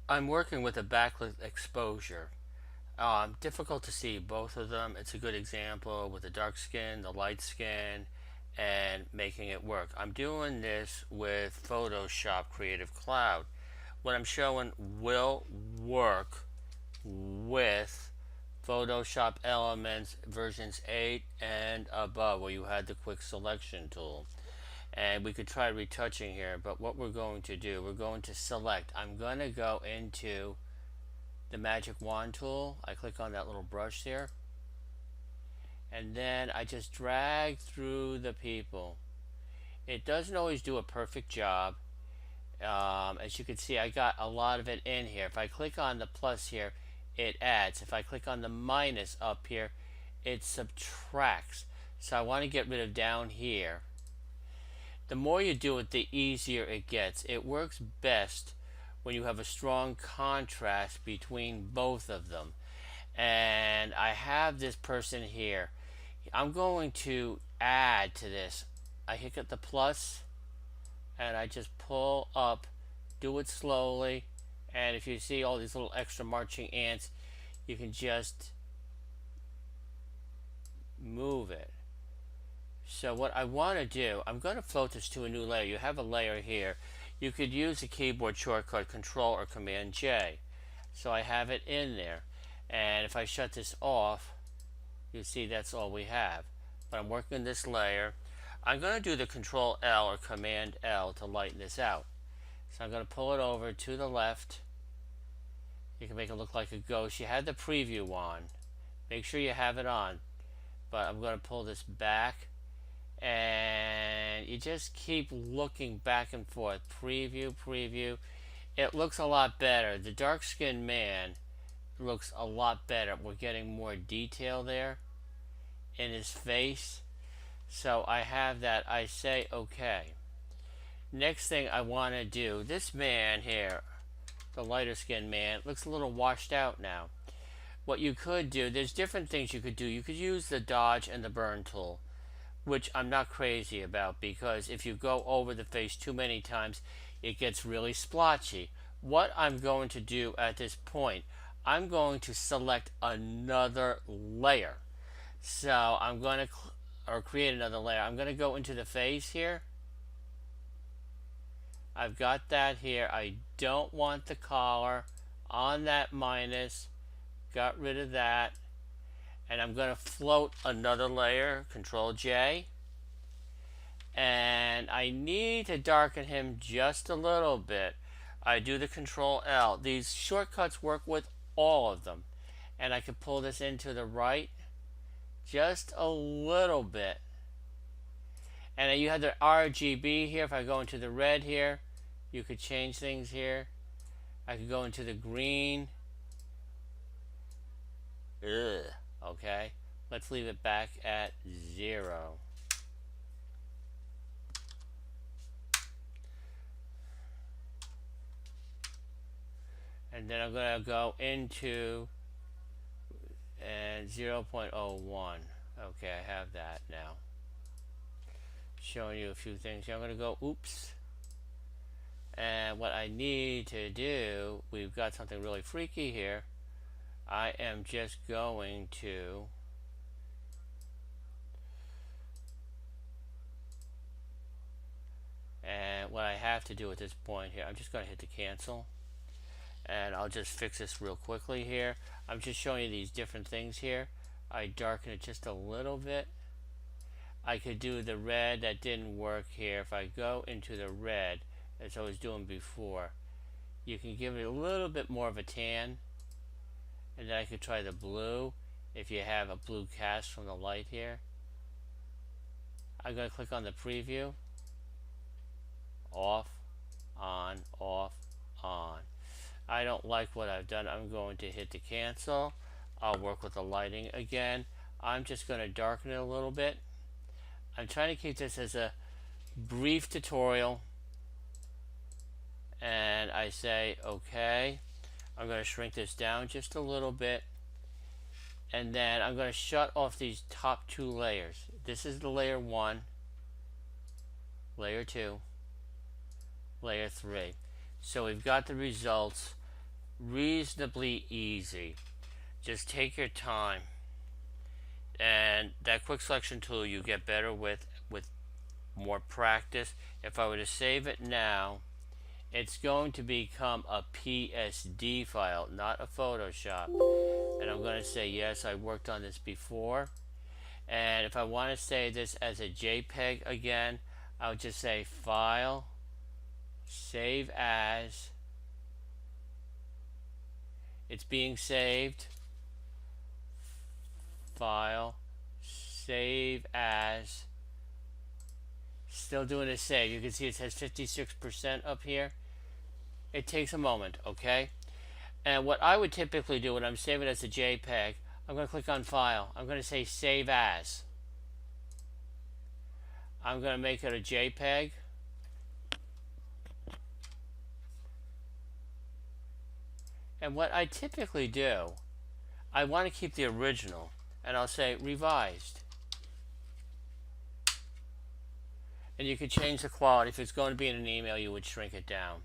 I'm working with a backlit exposure. Difficult to see both of them. It's a good example with the dark skin, the light skin, and making it work. I'm doing this with Photoshop Creative Cloud. What I'm showing will work with Photoshop Elements versions 8 and above, where you had the quick selection tool. And we could try retouching here, but what we're going to do, we're going to select. I'm going to go into the magic wand tool. I click on that little brush there, and then I just drag through the people. It doesn't always do a perfect job. As you can see, I got a lot of it in here. If I click on the plus here, it adds. If I click on the minus up here, it subtracts. So I want to get rid of down here. The more you do it, the easier it gets. It works best when you have a strong contrast between both of them. And I have this person here. I'm going to add to this. I hit the plus and I just pull up, do it slowly, and if you see all these little extra marching ants, you can just move it. So what I want to do, I'm going to float this to a new layer. You have a layer here. You could use the keyboard shortcut Control or Command J. So I have it in there. And if I shut this off, you see that's all we have. But I'm working this layer. I'm going to do the Control L or Command L to lighten this out. So I'm going to pull it over to the left. You can make it look like a ghost. You had the preview on. Make sure you have it on. But I'm going to pull this back. And you just keep looking back and forth. Preview, preview. It looks a lot better. The dark skinned man looks a lot better. We're getting more detail there in his face. So I have that. I say okay. Next thing I want to do, this man here, the lighter skinned man, looks a little washed out now. What you could do, there's different things you could do. You could use the dodge and the burn tool, which I'm not crazy about, because if you go over the face too many times, it gets really splotchy. What I'm going to do at this point, I'm going to select another layer. So I'm going to create another layer. I'm going to go into the face here. I've got that here. I don't want the collar on that minus. Got rid of that. And I'm going to float another layer, Control J. And I need to darken him just a little bit. I do the Control L. These shortcuts work with all of them. And I can pull this into the right just a little bit. And you have the RGB here. If I go into the red here, you could change things here. I could go into the green. Ugh. Okay, let's leave it back at 0. And then I'm going to go into 0.01. Okay, I have that now. Showing you a few things. I'm going to go, oops. And what I need to do, we've got something really freaky here. I am just going to and what I have to do at this point here, I'm just going to hit the cancel, and I'll just fix this real quickly here. I'm just showing you these different things here. I darken it just a little bit. I could do the red. That didn't work here. If I go into the red, as I was doing before, you can give it a little bit more of a tan. And then I could try the blue if you have a blue cast from the light here. I'm going to click on the preview. Off, on, off, on. I don't like what I've done. I'm going to hit the cancel. I'll work with the lighting again. I'm just going to darken it a little bit. I'm trying to keep this as a brief tutorial. And I say okay. I'm going to shrink this down just a little bit, and then I'm going to shut off these top 2 layers. This is the layer 1, layer 2, layer 3. So we've got the results. reasonably easy. Just take your time, and that quick selection tool you get better with more practice. If I were to save it now, it's going to become a PSD file, not a Photoshop. And I'm going to say, yes, I worked on this before. And if I want to save this as a JPEG again, I'll just say File, Save As. It's being saved. File, Save As. Still doing a save. You can see it says 56% up here. It takes a moment, okay? And what I would typically do when I'm saving it as a JPEG, I'm going to click on File. I'm going to say Save As. I'm going to make it a JPEG. And what I typically do, I want to keep the original, and I'll say Revised. And you can change the quality. If it's going to be in an email, you would shrink it down.